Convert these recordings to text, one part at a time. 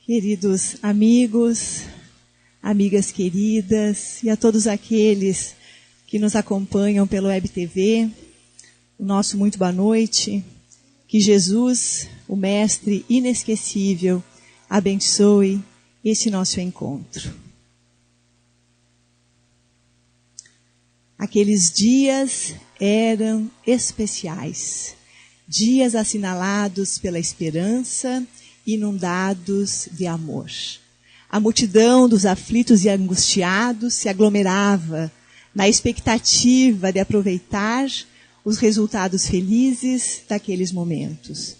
Queridos amigos, amigas queridas e a todos aqueles que nos acompanham pelo Web TV, o nosso muito boa noite. Que Jesus, o Mestre inesquecível, abençoe este nosso encontro. Aqueles dias eram especiais, dias assinalados pela esperança, inundados de amor. A multidão dos aflitos e angustiados se aglomerava na expectativa de aproveitar os resultados felizes daqueles momentos.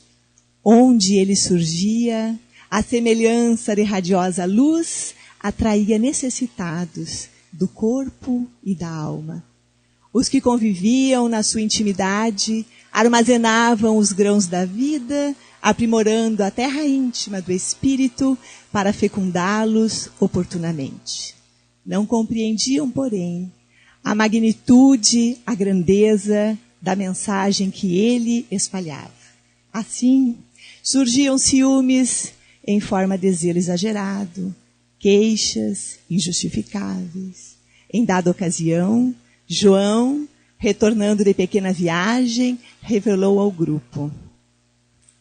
Onde ele surgia, a semelhança de radiosa luz atraía necessitados do corpo e da alma. Os que conviviam na sua intimidade armazenavam os grãos da vida, aprimorando a terra íntima do espírito para fecundá-los oportunamente. Não compreendiam, porém, a magnitude, a grandeza da mensagem que ele espalhava. Assim, surgiam ciúmes em forma de zelo exagerado, queixas injustificáveis. Em dada ocasião, João, retornando de pequena viagem, revelou ao grupo: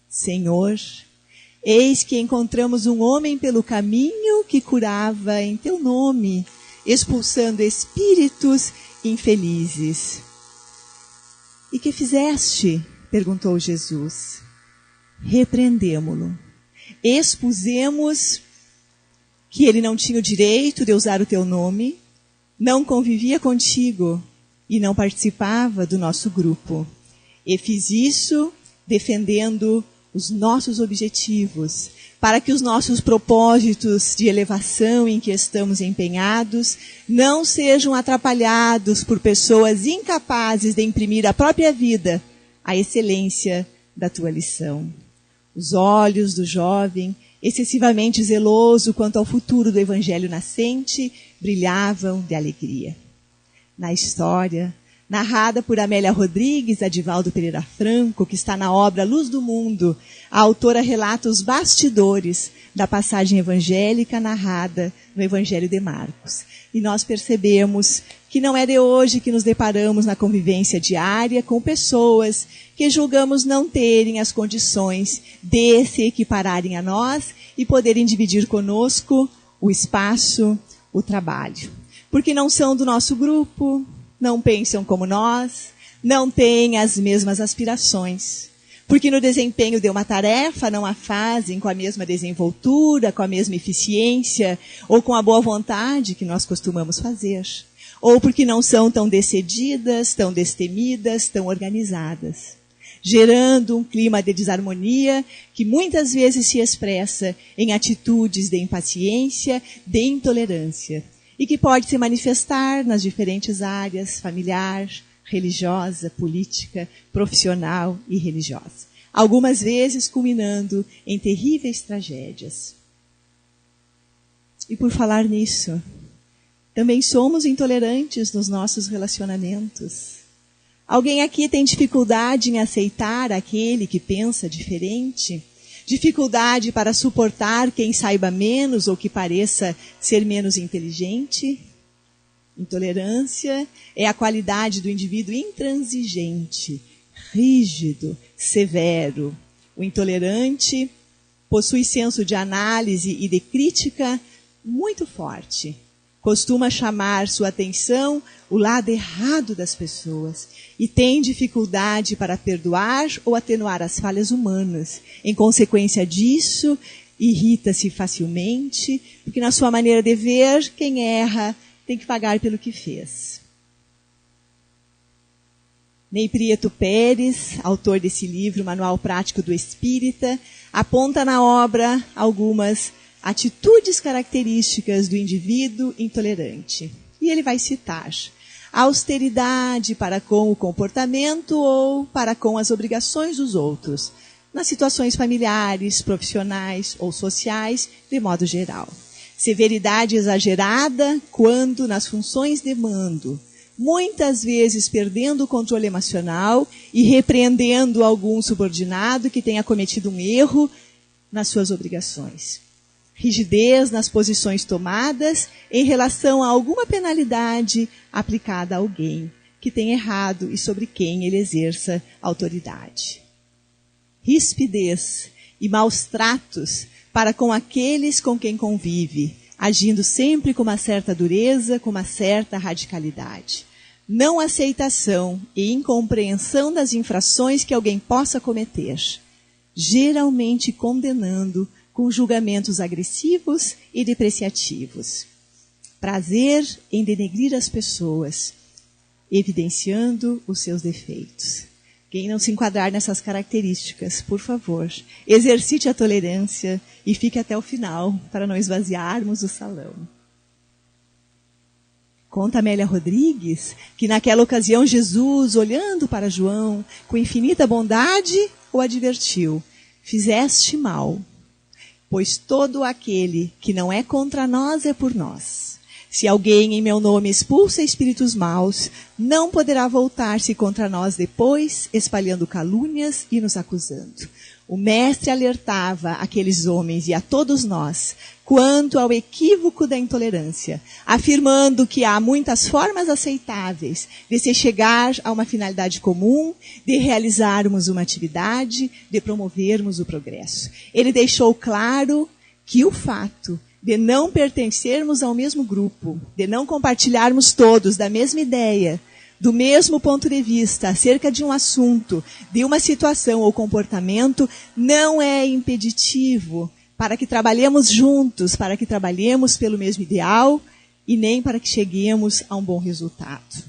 Senhor, eis que encontramos um homem pelo caminho que curava em teu nome, expulsando espíritos infelizes. E que fizeste? Perguntou Jesus. Repreendemo-lo. Expusemos que ele não tinha o direito de usar o teu nome, não convivia contigo e não participava do nosso grupo. E fiz isso defendendo os nossos objetivos, para que os nossos propósitos de elevação em que estamos empenhados não sejam atrapalhados por pessoas incapazes de imprimir à própria vida a excelência da tua lição. Os olhos do jovem, excessivamente zeloso quanto ao futuro do evangelho nascente, brilhavam de alegria. Na história, narrada por Amélia Rodrigues, Adivaldo Pereira Franco, que está na obra Luz do Mundo, a autora relata os bastidores da passagem evangélica narrada no Evangelho de Marcos. E nós percebemos que não é de hoje que nos deparamos na convivência diária com pessoas que julgamos não terem as condições de se equipararem a nós e poderem dividir conosco o espaço, o trabalho. Porque não são do nosso grupo, não pensam como nós, não têm as mesmas aspirações. Porque no desempenho de uma tarefa não a fazem com a mesma desenvoltura, com a mesma eficiência, ou com a boa vontade que nós costumamos fazer. Ou porque não são tão decididas, tão destemidas, tão organizadas. Gerando um clima de desarmonia que muitas vezes se expressa em atitudes de impaciência, de intolerância. E que pode se manifestar nas diferentes áreas, familiar, religiosa, política, profissional e religiosa. Algumas vezes culminando em terríveis tragédias. E por falar nisso, também somos intolerantes nos nossos relacionamentos. Alguém aqui tem dificuldade em aceitar aquele que pensa diferente? Dificuldade para suportar quem saiba menos ou que pareça ser menos inteligente? Intolerância é a qualidade do indivíduo intransigente, rígido, severo. O intolerante possui senso de análise e de crítica muito forte. Costuma chamar sua atenção o lado errado das pessoas e tem dificuldade para perdoar ou atenuar as falhas humanas. Em consequência disso, irrita-se facilmente, porque na sua maneira de ver, quem erra tem que pagar pelo que fez. Ney Prieto Pérez, autor desse livro, Manual Prático do Espírita, aponta na obra algumas atitudes características do indivíduo intolerante. E ele vai citar: austeridade para com o comportamento ou para com as obrigações dos outros, nas situações familiares, profissionais ou sociais, de modo geral. Severidade exagerada quando nas funções de mando, muitas vezes perdendo o controle emocional e repreendendo algum subordinado que tenha cometido um erro nas suas obrigações. rigidez nas posições tomadas em relação a alguma penalidade aplicada a alguém que tem errado e sobre quem ele exerça autoridade. Rispidez e maus tratos para com aqueles com quem convive, agindo sempre com uma certa dureza, com uma certa radicalidade. Não aceitação e incompreensão das infrações que alguém possa cometer, geralmente condenando com julgamentos agressivos e depreciativos. Prazer em denegrir as pessoas, evidenciando os seus defeitos. Quem não se enquadrar nessas características, por favor, exercite a tolerância e fique até o final para não esvaziarmos o salão. Conta Amélia Rodrigues que naquela ocasião Jesus, olhando para João com infinita bondade, o advertiu: fizeste mal, pois todo aquele que não é contra nós é por nós. Se alguém em meu nome expulsa espíritos maus, não poderá voltar-se contra nós depois, espalhando calúnias e nos acusando. O mestre alertava aqueles homens e a todos nós quanto ao equívoco da intolerância, afirmando que há muitas formas aceitáveis de se chegar a uma finalidade comum, de realizarmos uma atividade, de promovermos o progresso. Ele deixou claro que o fato de não pertencermos ao mesmo grupo, de não compartilharmos todos da mesma ideia, do mesmo ponto de vista acerca de um assunto, de uma situação ou comportamento, não é impeditivo para que trabalhemos juntos, para que trabalhemos pelo mesmo ideal e nem para que cheguemos a um bom resultado.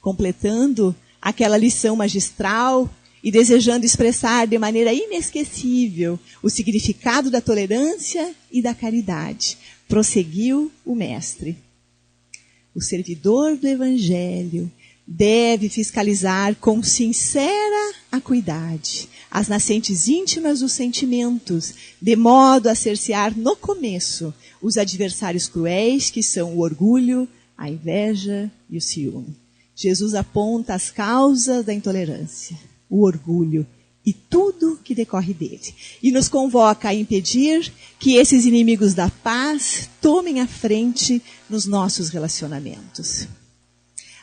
Completando aquela lição magistral e desejando expressar de maneira inesquecível o significado da tolerância e da caridade, prosseguiu o mestre. O servidor do Evangelho deve fiscalizar com sincera acuidade as nascentes íntimas dos sentimentos, de modo a cercear no começo os adversários cruéis que são o orgulho, a inveja e o ciúme. Jesus aponta as causas da intolerância, o orgulho e tudo que decorre dele. E nos convoca a impedir que esses inimigos da paz tomem a frente nos nossos relacionamentos.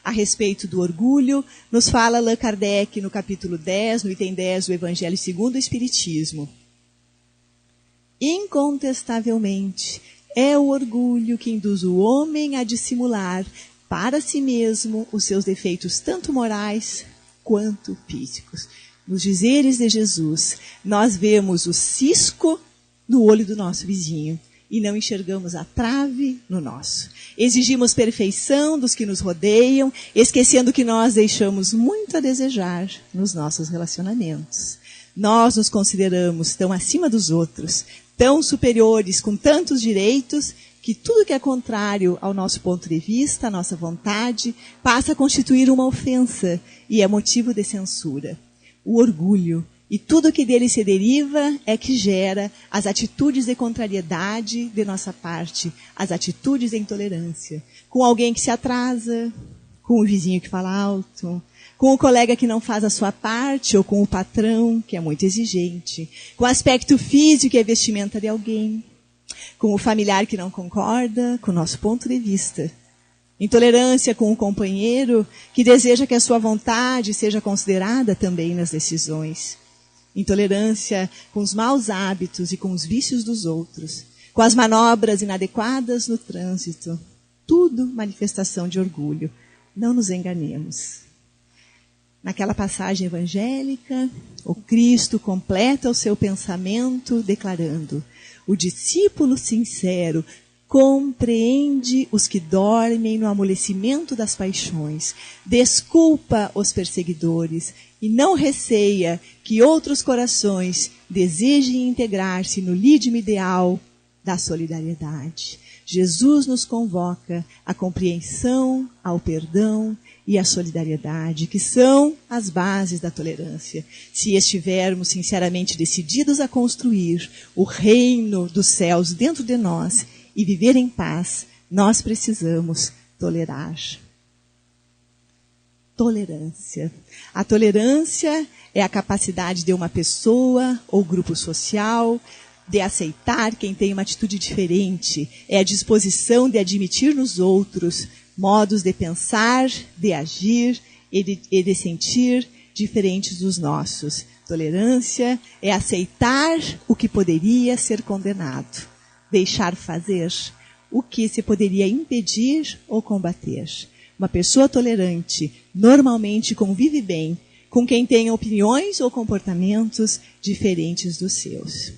A respeito do orgulho, nos fala Allan Kardec no capítulo 10, no item 10 do Evangelho segundo o Espiritismo. Incontestavelmente, é o orgulho que induz o homem a dissimular para si mesmo os seus defeitos tanto morais quanto físicos. Nos dizeres de Jesus, nós vemos o cisco no olho do nosso vizinho e não enxergamos a trave no nosso. Exigimos perfeição dos que nos rodeiam, esquecendo que nós deixamos muito a desejar nos nossos relacionamentos. Nós nos consideramos tão acima dos outros, tão superiores, com tantos direitos, que tudo que é contrário ao nosso ponto de vista, à nossa vontade, passa a constituir uma ofensa e é motivo de censura. O orgulho e tudo que dele se deriva é que gera as atitudes de contrariedade de nossa parte, as atitudes de intolerância. Com alguém que se atrasa, com o vizinho que fala alto, com o colega que não faz a sua parte, ou com o patrão que é muito exigente, com o aspecto físico e a vestimenta de alguém, com o familiar que não concorda com o nosso ponto de vista. Intolerância com o companheiro que deseja que a sua vontade seja considerada também nas decisões. Intolerância com os maus hábitos e com os vícios dos outros, com as manobras inadequadas no trânsito. Tudo manifestação de orgulho. Não nos enganemos. Naquela passagem evangélica, o Cristo completa o seu pensamento declarando: o discípulo sincero compreende os que dormem no amolecimento das paixões, desculpa os perseguidores e não receia que outros corações desejem integrar-se no lídimo ideal da solidariedade. Jesus nos convoca à compreensão, ao perdão e à solidariedade, que são as bases da tolerância. Se estivermos sinceramente decididos a construir o reino dos céus dentro de nós e viver em paz, nós precisamos tolerar. Tolerância. A tolerância é a capacidade de uma pessoa ou grupo social de aceitar quem tem uma atitude diferente, é a disposição de admitir nos outros modos de pensar, de agir e de sentir diferentes dos nossos. Tolerância é aceitar o que poderia ser condenado, deixar fazer o que se poderia impedir ou combater. Uma pessoa tolerante normalmente convive bem com quem tem opiniões ou comportamentos diferentes dos seus.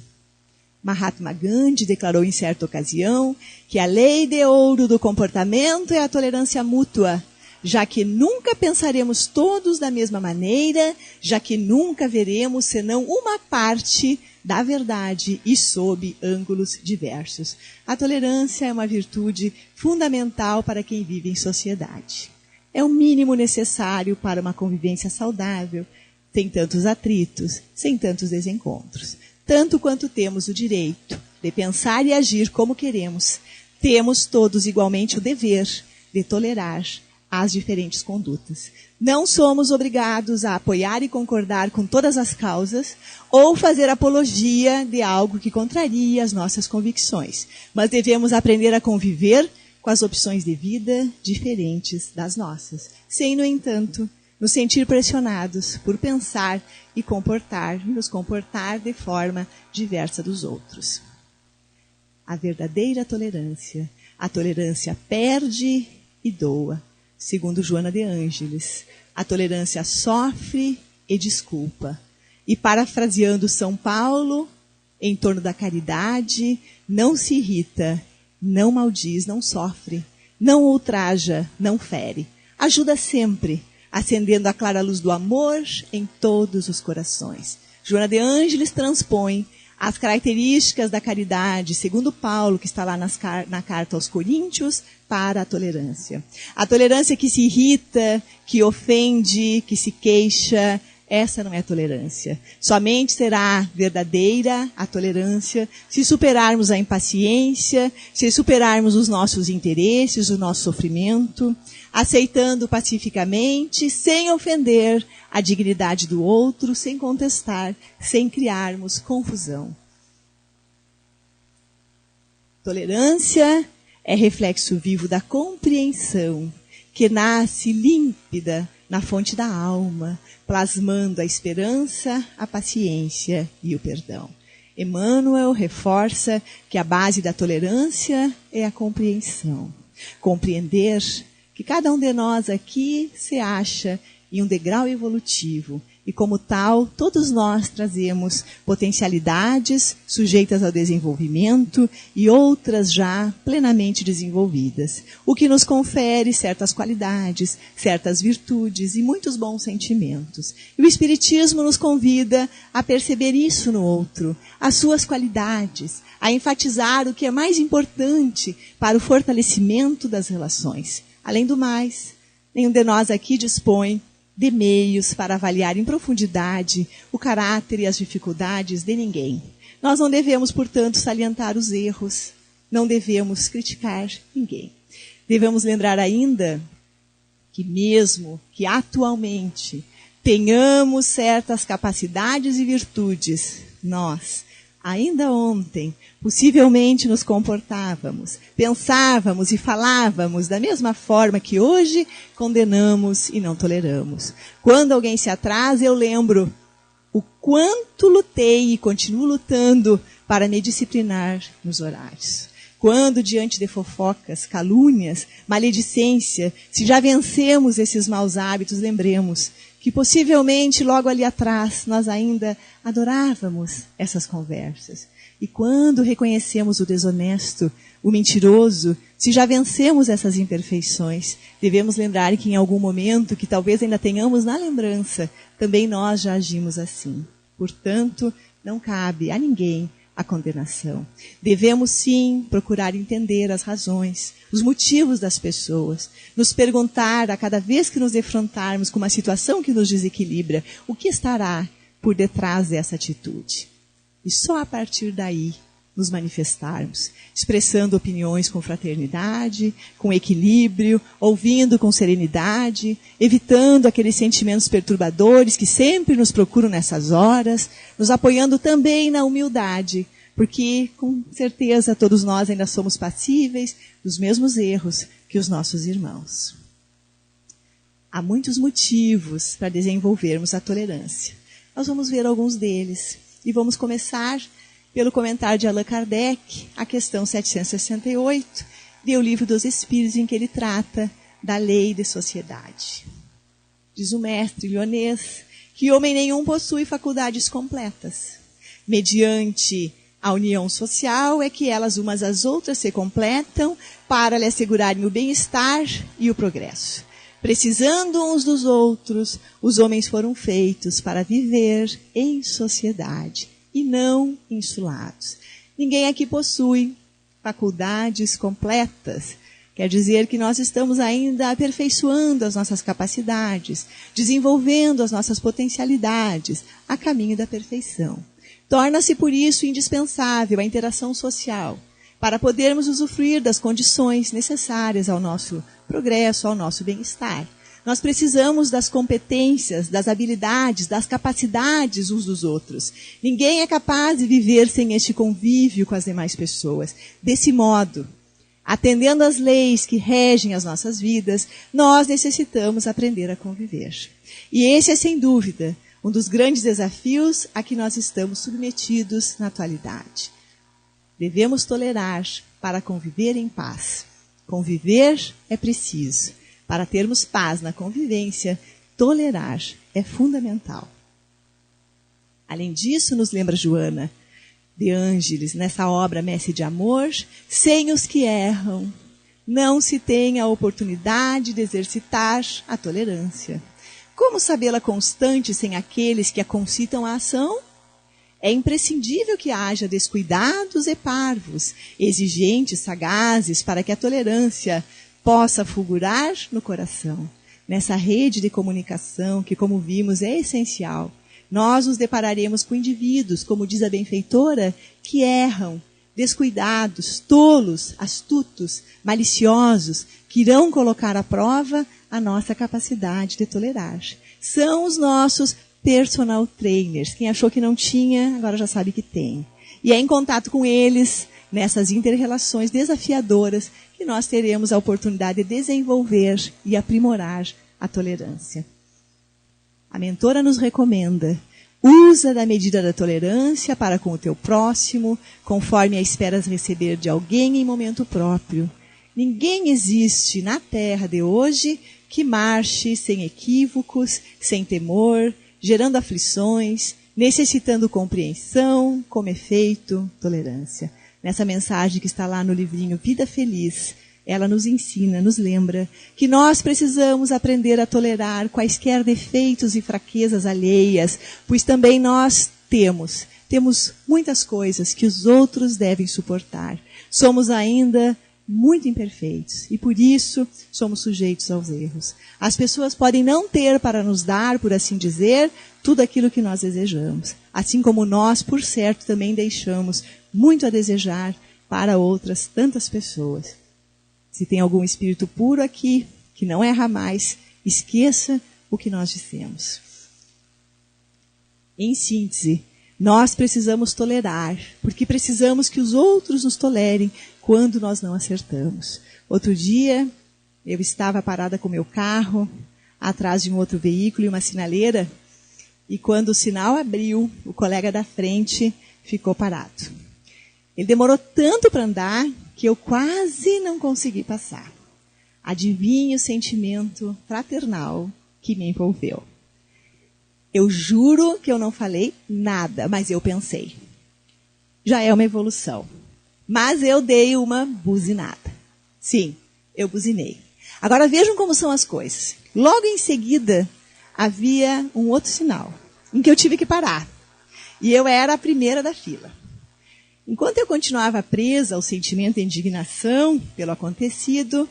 Mahatma Gandhi declarou em certa ocasião que a lei de ouro do comportamento é a tolerância mútua, já que nunca pensaremos todos da mesma maneira, já que nunca veremos senão uma parte da verdade e sob ângulos diversos. A tolerância é uma virtude fundamental para quem vive em sociedade. É o mínimo necessário para uma convivência saudável, sem tantos atritos, sem tantos desencontros. Tanto quanto temos o direito de pensar e agir como queremos, temos todos igualmente o dever de tolerar as diferentes condutas. Não somos obrigados a apoiar e concordar com todas as causas ou fazer apologia de algo que contraria as nossas convicções, mas devemos aprender a conviver com as opções de vida diferentes das nossas, sem, no entanto, nos sentir pressionados por pensar e nos comportar de forma diversa dos outros. A verdadeira tolerância, a tolerância perde e doa. Segundo Joana de Ângeles, a tolerância sofre e desculpa. E parafraseando São Paulo, em torno da caridade, não se irrita, não maldiz, não sofre, não ultraja, não fere. Ajuda sempre, acendendo a clara luz do amor em todos os corações. Joana de Ângeles transpõe as características da caridade, segundo Paulo, que está lá na carta aos Coríntios, para a tolerância. A tolerância que se irrita, que ofende, que se queixa, essa não é tolerância. Somente será verdadeira a tolerância se superarmos a impaciência, se superarmos os nossos interesses, o nosso sofrimento, aceitando pacificamente, sem ofender a dignidade do outro, sem contestar, sem criarmos confusão. Tolerância é reflexo vivo da compreensão, que nasce límpida na fonte da alma, plasmando a esperança, a paciência e o perdão. Emmanuel reforça que a base da tolerância é a compreensão. Compreender que cada um de nós aqui se acha em um degrau evolutivo e, como tal, todos nós trazemos potencialidades sujeitas ao desenvolvimento e outras já plenamente desenvolvidas, o que nos confere certas qualidades, certas virtudes e muitos bons sentimentos. E o Espiritismo nos convida a perceber isso no outro, as suas qualidades, a enfatizar o que é mais importante para o fortalecimento das relações. Além do mais, nenhum de nós aqui dispõe de meios para avaliar em profundidade o caráter e as dificuldades de ninguém. Nós não devemos, portanto, salientar os erros, não devemos criticar ninguém. Devemos lembrar ainda que mesmo que atualmente tenhamos certas capacidades e virtudes, nós, ainda ontem, possivelmente nos comportávamos, pensávamos e falávamos da mesma forma que hoje condenamos e não toleramos. Quando alguém se atrasa, eu lembro o quanto lutei e continuo lutando para me disciplinar nos horários. Quando, diante de fofocas, calúnias, maledicência, se já vencemos esses maus hábitos, lembremos que possivelmente logo ali atrás nós ainda adorávamos essas conversas. E quando reconhecemos o desonesto, o mentiroso, se já vencemos essas imperfeições, devemos lembrar que em algum momento, que talvez ainda tenhamos na lembrança, também nós já agimos assim. Portanto, não cabe a ninguém a condenação. Devemos sim procurar entender as razões, os motivos das pessoas, nos perguntar a cada vez que nos defrontarmos com uma situação que nos desequilibra, o que estará por detrás dessa atitude. E só a partir daí nos manifestarmos, expressando opiniões com fraternidade, com equilíbrio, ouvindo com serenidade, evitando aqueles sentimentos perturbadores que sempre nos procuram nessas horas, nos apoiando também na humildade, porque com certeza todos nós ainda somos passíveis dos mesmos erros que os nossos irmãos. Há muitos motivos para desenvolvermos a tolerância. Nós vamos ver alguns deles e vamos começar pelo comentário de Allan Kardec, a questão 768, do Livro dos Espíritos, em que ele trata da lei de sociedade. Diz o mestre Lyonês que homem nenhum possui faculdades completas. Mediante a união social é que elas umas às outras se completam para lhe assegurarem o bem-estar e o progresso. Precisando uns dos outros, os homens foram feitos para viver em sociedade e não insulados. Ninguém aqui possui faculdades completas. Quer dizer que nós estamos ainda aperfeiçoando as nossas capacidades, desenvolvendo as nossas potencialidades a caminho da perfeição. Torna-se, por isso, indispensável a interação social, para podermos usufruir das condições necessárias ao nosso progresso, ao nosso bem-estar. Nós precisamos das competências, das habilidades, das capacidades uns dos outros. Ninguém é capaz de viver sem este convívio com as demais pessoas. Desse modo, atendendo às leis que regem as nossas vidas, nós necessitamos aprender a conviver. E esse é, sem dúvida, um dos grandes desafios a que nós estamos submetidos na atualidade. Devemos tolerar para conviver em paz. Conviver é preciso. Para termos paz na convivência, tolerar é fundamental. Além disso, nos lembra Joana de Ângeles, nessa obra Messe de Amor, sem os que erram, não se tem a oportunidade de exercitar a tolerância. Como sabê-la constante sem aqueles que a concitam à ação? É imprescindível que haja descuidados e parvos, exigentes, sagazes, para que a tolerância possa fulgurar no coração. Nessa rede de comunicação, que, como vimos, é essencial, nós nos depararemos com indivíduos, como diz a benfeitora, que erram, descuidados, tolos, astutos, maliciosos, que irão colocar à prova a nossa capacidade de tolerar. São os nossos personal trainers. Quem achou que não tinha, agora já sabe que tem. E é em contato com eles, nessas inter-relações desafiadoras, que nós teremos a oportunidade de desenvolver e aprimorar a tolerância. A mentora nos recomenda: usa da medida da tolerância para com o teu próximo, conforme a esperas receber de alguém em momento próprio. Ninguém existe na terra de hoje que marche sem equívocos, sem temor, gerando aflições, necessitando compreensão, como efeito, tolerância. Nessa mensagem que está lá no livrinho Vida Feliz, ela nos ensina, nos lembra que nós precisamos aprender a tolerar quaisquer defeitos e fraquezas alheias, pois também nós temos muitas coisas que os outros devem suportar. Somos ainda muito imperfeitos e por isso somos sujeitos aos erros. As pessoas podem não ter para nos dar, por assim dizer, tudo aquilo que nós desejamos, assim como nós, por certo, também deixamos muito a desejar para outras tantas pessoas. Se tem algum espírito puro aqui, que não erra mais, esqueça o que nós dissemos. Em síntese, nós precisamos tolerar, porque precisamos que os outros nos tolerem quando nós não acertamos. Outro dia, eu estava parada com meu carro, atrás de um outro veículo e uma sinaleira, e quando o sinal abriu, o colega da frente ficou parado. Ele demorou tanto para andar que eu quase não consegui passar. Adivinhe o sentimento fraternal que me envolveu. Eu juro que eu não falei nada, mas eu pensei. Já é uma evolução. Mas eu dei uma buzinada. Sim, eu buzinei. Agora vejam como são as coisas. Logo em seguida, havia um outro sinal, em que eu tive que parar. E eu era a primeira da fila. Enquanto eu continuava presa ao sentimento de indignação pelo acontecido,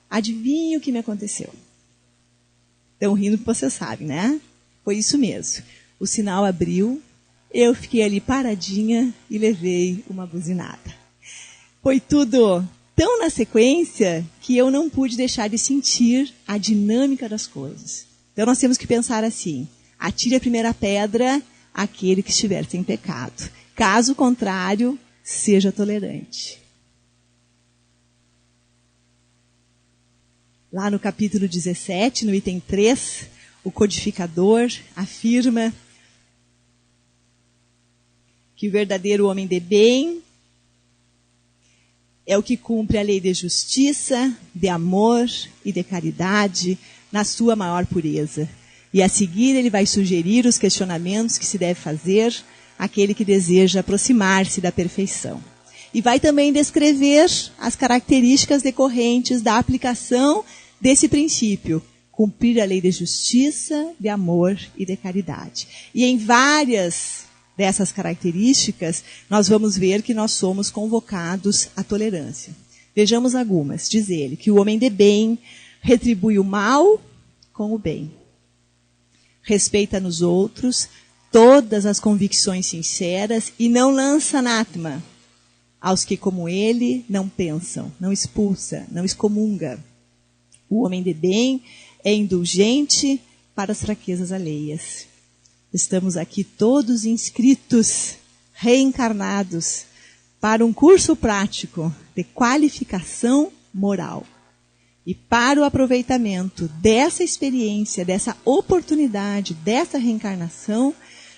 adivinhe o que me aconteceu. Estão rindo porque você sabe, né? Foi isso mesmo. O sinal abriu, eu fiquei ali paradinha e levei uma buzinada. Foi tudo tão na sequência que eu não pude deixar de sentir a dinâmica das coisas. Então nós temos que pensar assim: atire a primeira pedra aquele que estiver sem pecado. Caso contrário, seja tolerante. Lá no capítulo 17, no item 3, o codificador afirma que o verdadeiro homem de bem é o que cumpre a lei de justiça, de amor e de caridade na sua maior pureza. E a seguir ele vai sugerir os questionamentos que se deve fazer àquele que deseja aproximar-se da perfeição. E vai também descrever as características decorrentes da aplicação desse princípio, cumprir a lei de justiça, de amor e de caridade. E em várias dessas características, nós vamos ver que nós somos convocados à tolerância. Vejamos algumas. Diz ele que o homem de bem retribui o mal com o bem. Respeita nos outros todas as convicções sinceras e não lança anátema aos que, como ele, não pensam, não expulsa, não excomunga. O homem de bem é indulgente para as fraquezas alheias. Estamos aqui todos inscritos, reencarnados, para um curso prático de qualificação moral. E para o aproveitamento dessa experiência, dessa oportunidade, dessa reencarnação,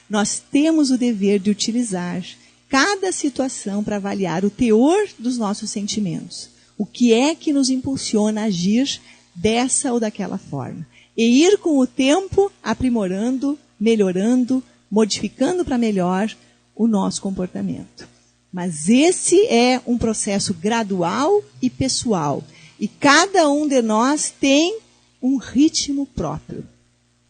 nós temos o dever de utilizar cada situação para avaliar o teor dos nossos sentimentos. O que é que nos impulsiona a agir dessa ou daquela forma. E ir com o tempo aprimorando, melhorando, modificando para melhor o nosso comportamento. Mas esse é um processo gradual e pessoal. E cada um de nós tem um ritmo próprio.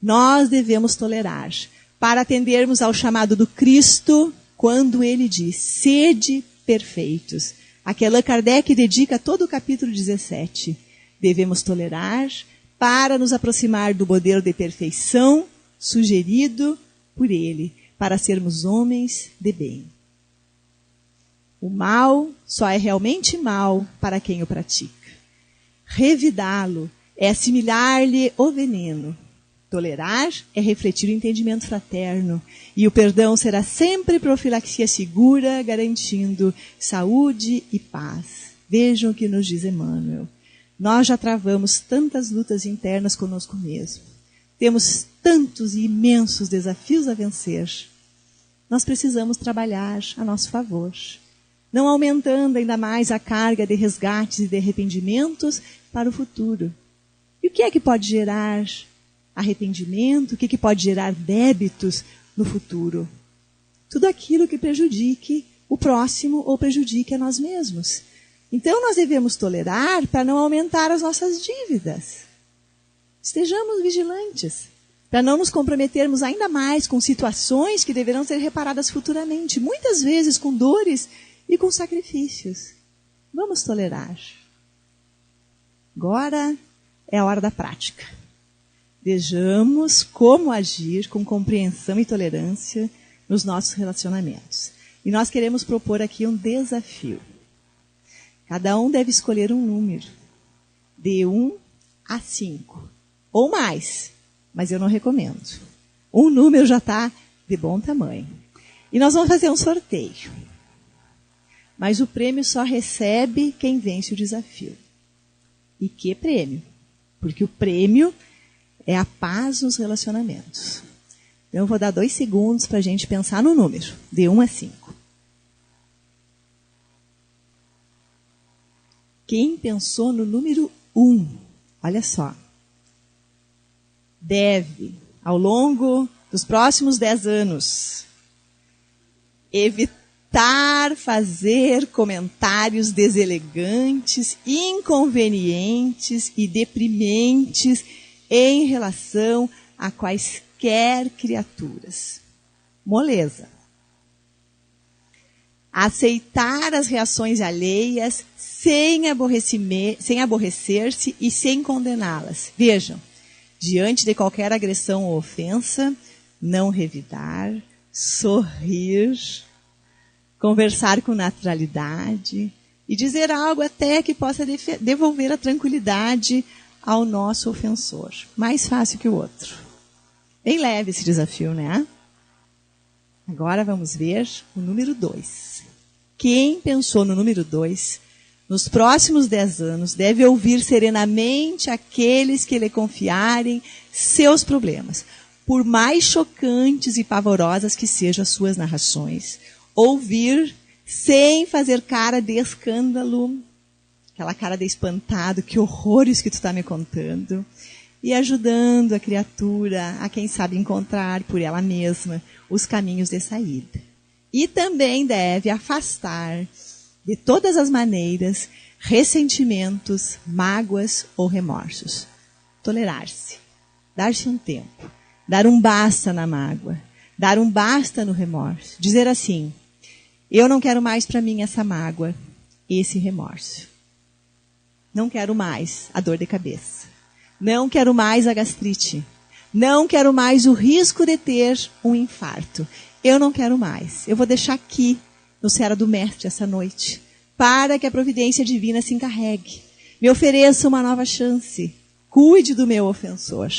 Nós devemos tolerar para atendermos ao chamado do Cristo quando ele diz, sede perfeitos. A que Allan Kardec dedica todo o capítulo 17. Devemos tolerar para nos aproximar do modelo de perfeição sugerido por ele, para sermos homens de bem. O mal só é realmente mal para quem o pratica. Revidá-lo é assimilar-lhe o veneno. Tolerar é refletir o entendimento fraterno. E o perdão será sempre profilaxia segura, garantindo saúde e paz. Vejam o que nos diz Emmanuel. Nós já travamos tantas lutas internas conosco mesmo. Temos tantos e imensos desafios a vencer. Nós precisamos trabalhar a nosso favor. Não aumentando ainda mais a carga de resgates e de arrependimentos para o futuro. E o que é que pode gerar arrependimento? O que pode gerar débitos no futuro? Tudo aquilo que prejudique o próximo ou prejudique a nós mesmos. Então nós devemos tolerar para não aumentar as nossas dívidas. Estejamos vigilantes, para não nos comprometermos ainda mais com situações que deverão ser reparadas futuramente, muitas vezes com dores e com sacrifícios. Vamos tolerar. Agora é a hora da prática. Vejamos como agir com compreensão e tolerância nos nossos relacionamentos. E nós queremos propor aqui um desafio. Cada um deve escolher um número, de 1 a 5, ou mais, mas eu não recomendo. Um número já está de bom tamanho. E nós vamos fazer um sorteio. Mas o prêmio só recebe quem vence o desafio. E que prêmio? Porque o prêmio é a paz nos relacionamentos. Então eu vou dar 2 segundos para a gente pensar no número, de 1 a 5. Quem pensou no número 1? Olha só. Deve, ao longo dos próximos 10 anos, evitar fazer comentários deselegantes, inconvenientes e deprimentes em relação a quaisquer criaturas. Moleza. Aceitar as reações alheias sem aborrecer-se e sem condená-las. Vejam, diante de qualquer agressão ou ofensa, não revidar, sorrir, conversar com naturalidade e dizer algo até que possa devolver a tranquilidade ao nosso ofensor. Mais fácil que o outro. Bem leve esse desafio, né? Agora vamos ver o número 2. Quem pensou no número 2, nos próximos 10 anos, deve ouvir serenamente aqueles que lhe confiarem seus problemas, por mais chocantes e pavorosas que sejam as suas narrações. Ouvir sem fazer cara de escândalo, aquela cara de espantado, que horrores que tu está me contando, e ajudando a criatura a, quem sabe, encontrar por ela mesma os caminhos de saída. E também deve afastar, de todas as maneiras, ressentimentos, mágoas ou remorsos. Tolerar-se, dar-se um tempo, dar um basta na mágoa, dar um basta no remorso. Dizer assim: eu não quero mais para mim essa mágoa, esse remorso. Não quero mais a dor de cabeça. Não quero mais a gastrite. Não quero mais o risco de ter um infarto. Eu não quero mais. Eu vou deixar aqui, no Seara do Mestre, essa noite, para que a providência divina se encarregue. Me ofereça uma nova chance. Cuide do meu ofensor.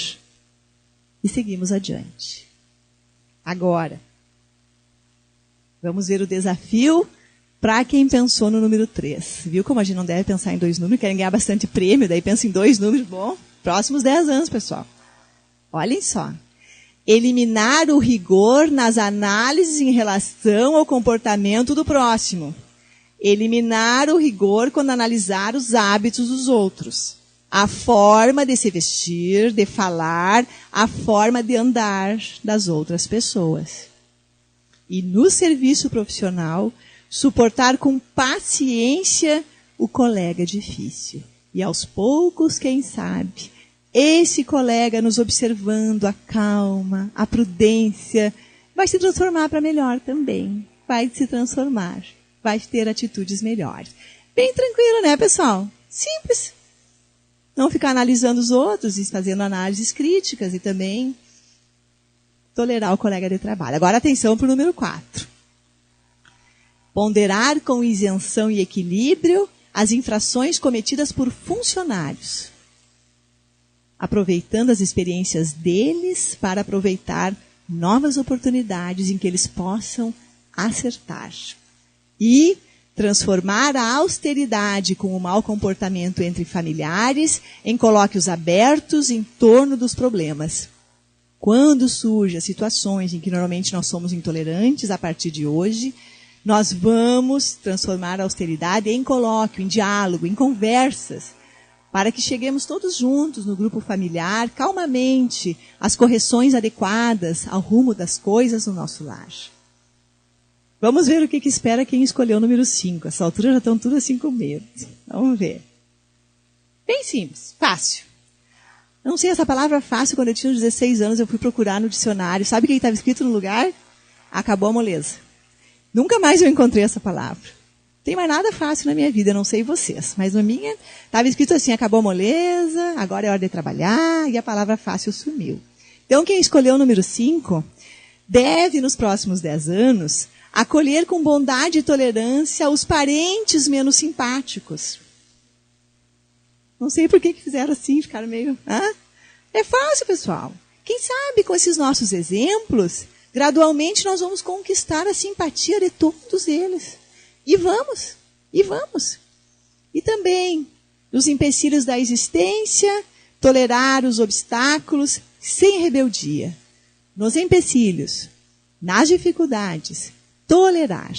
E seguimos adiante. Agora, vamos ver o desafio para quem pensou no número 3. Viu como a gente não deve pensar em 2 números, querem ganhar bastante prêmio, daí pensa em 2 números. Bom, próximos 10 anos, pessoal. Olhem só. Eliminar o rigor nas análises em relação ao comportamento do próximo. Eliminar o rigor quando analisar os hábitos dos outros. A forma de se vestir, de falar, a forma de andar das outras pessoas. E no serviço profissional, suportar com paciência o colega difícil. E aos poucos, quem sabe, esse colega nos observando a calma, a prudência, vai se transformar para melhor também. Vai se transformar, vai ter atitudes melhores. Bem tranquilo, né, pessoal? Simples. Não ficar analisando os outros e fazendo análises críticas e também tolerar o colega de trabalho. Agora atenção para o número 4. Ponderar com isenção e equilíbrio as infrações cometidas por funcionários, aproveitando as experiências deles para aproveitar novas oportunidades em que eles possam acertar. E transformar a austeridade com o mau comportamento entre familiares em colóquios abertos em torno dos problemas. Quando surgem as situações em que normalmente nós somos intolerantes, a partir de hoje, nós vamos transformar a austeridade em colóquio, em diálogo, em conversas, para que cheguemos todos juntos no grupo familiar, calmamente, às correções adequadas ao rumo das coisas no nosso lar. Vamos ver o que espera quem escolheu o número 5. Essa altura já estão tudo assim com medo. Vamos ver. Bem simples, fácil. Eu não sei essa palavra fácil, quando eu tinha 16 anos eu fui procurar no dicionário. Sabe o que estava escrito no lugar? Acabou a moleza. Nunca mais eu encontrei essa palavra. Não tem mais nada fácil na minha vida, eu não sei vocês. Mas na minha, estava escrito assim, acabou a moleza, agora é hora de trabalhar, e a palavra fácil sumiu. Então quem escolheu o número 5 deve, nos próximos 10 anos, acolher com bondade e tolerância os parentes menos simpáticos. Não sei por que fizeram assim, ficaram meio... É fácil, pessoal. Quem sabe com esses nossos exemplos, gradualmente nós vamos conquistar a simpatia de todos eles. E vamos. E também, nos empecilhos da existência, tolerar os obstáculos sem rebeldia. Nos empecilhos, nas dificuldades, tolerar.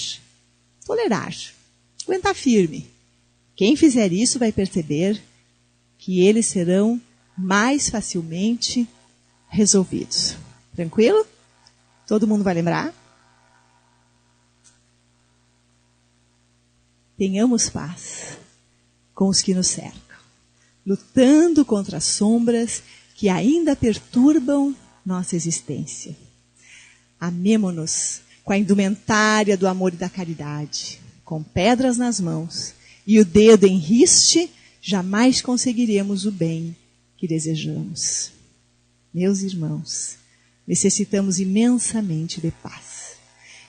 Aguentar firme. Quem fizer isso vai perceber que eles serão mais facilmente resolvidos. Tranquilo? Todo mundo vai lembrar? Tenhamos paz com os que nos cercam, lutando contra as sombras que ainda perturbam nossa existência. Amemo-nos com a indumentária do amor e da caridade, com pedras nas mãos e o dedo em riste, jamais conseguiremos o bem que desejamos. Meus irmãos, necessitamos imensamente de paz.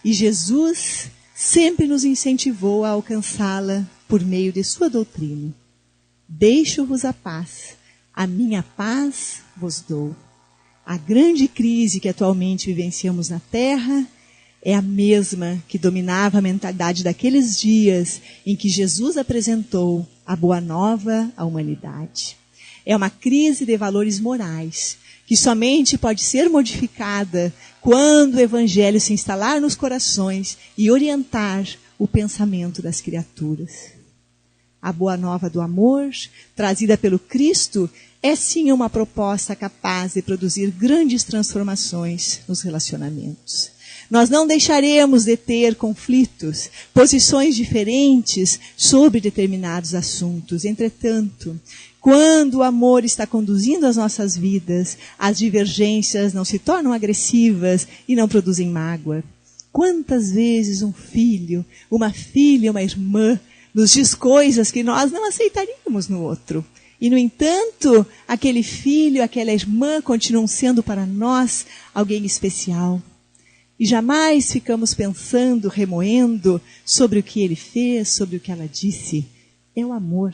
E Jesus sempre nos incentivou a alcançá-la por meio de sua doutrina. Deixo-vos a paz, a minha paz vos dou. A grande crise que atualmente vivenciamos na Terra é a mesma que dominava a mentalidade daqueles dias em que Jesus apresentou a boa nova à humanidade. É uma crise de valores morais, que somente pode ser modificada quando o Evangelho se instalar nos corações e orientar o pensamento das criaturas. A boa nova do amor, trazida pelo Cristo, é sim uma proposta capaz de produzir grandes transformações nos relacionamentos. Nós não deixaremos de ter conflitos, posições diferentes sobre determinados assuntos. Entretanto, quando o amor está conduzindo as nossas vidas, as divergências não se tornam agressivas e não produzem mágoa. Quantas vezes um filho, uma filha, uma irmã nos diz coisas que nós não aceitaríamos no outro. E, no entanto, aquele filho, aquela irmã continuam sendo para nós alguém especial. E jamais ficamos pensando, remoendo sobre o que ele fez, sobre o que ela disse. É o amor.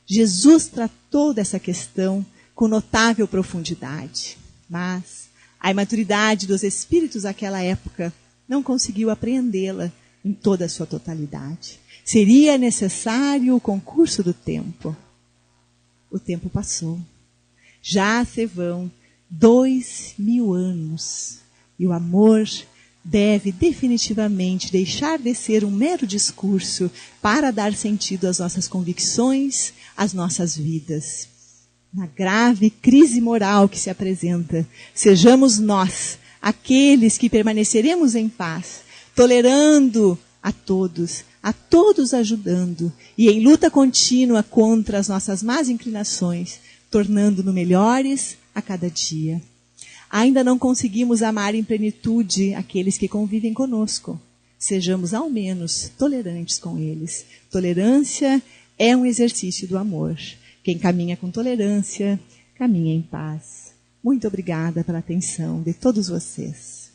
Jesus tratou dessa questão com notável profundidade. Mas a imaturidade dos espíritos daquela época não conseguiu apreendê-la em toda a sua totalidade. Seria necessário o concurso do tempo. O tempo passou. Já se vão 2000 anos. E o amor deve definitivamente deixar de ser um mero discurso para dar sentido às nossas convicções, às nossas vidas. Na grave crise moral que se apresenta, sejamos nós aqueles que permaneceremos em paz, tolerando a todos ajudando e em luta contínua contra as nossas más inclinações, tornando-nos melhores a cada dia. Ainda não conseguimos amar em plenitude aqueles que convivem conosco. Sejamos ao menos tolerantes com eles. Tolerância é um exercício do amor. Quem caminha com tolerância, caminha em paz. Muito obrigada pela atenção de todos vocês.